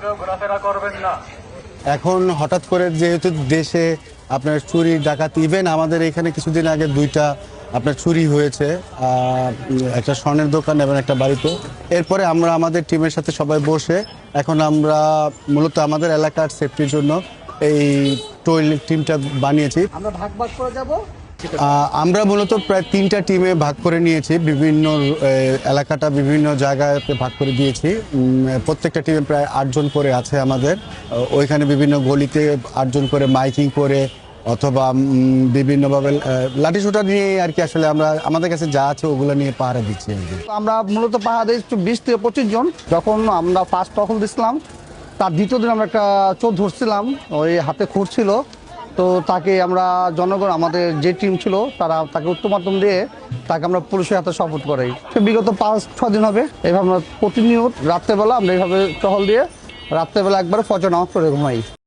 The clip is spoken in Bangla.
কেউ ঘোরাফেরা করবেন না। এখন হঠাৎ করে যেহেতু দেশে আপনার চুরি ডাকাতি, ইভেন আমাদের এখানে কিছুদিন আগে দুইটা আপনার চুরি হয়েছে, একটা স্বর্ণের দোকান এবং একটা বাড়িতে। এরপরে আমরা আমাদের টিমের সাথে সবাই বসে এখন আমরা মূলত আমাদের এলাকার সেফটির জন্য এই টয়লেট টিমটা বানিয়েছি। আমরা ভাগ ভাগ করে যাব। আমরা মূলত প্রায় 3টা টিমে ভাগ করে নিয়েছি, বিভিন্ন এলাকাটা বিভিন্ন জায়গায় ভাগ করে দিয়েছি। প্রত্যেকটা টিমে প্রায় 8 জন করে আছে আমাদের। ওইখানে বিভিন্ন গলিতে 8 জন করে মাইকিং করে অথবা বিভিন্নভাবে লাঠি সোঁটা নিয়ে আর কি, আসলে আমরা আমাদের কাছে যা আছে ওগুলো নিয়ে পাহারা দিচ্ছি আর কি। আমরা মূলত পাহাড়ে 20 থেকে 25 জন। যখন আমরা ফার্স্ট টহল দিছিলাম, তার দ্বিতীয় দিন আমরা একটা চোর ধরছিলাম, ওই হাতে খুঁড় ছিল। তো তাকে আমরা জনগণ, আমাদের যে টিম ছিল তাকে উত্তম দিয়ে তাকে আমরা পুলিশের হাতে সাপোর্ট করাই। বিগত 5-6 দিন হবে এইভাবে আমরা প্রতিনিয়ত রাত্রেবেলা আমরা এইভাবে টহল দিয়ে রাত্রেবেলা একবার ফজর নামাজ পড়ে ঘুমাই।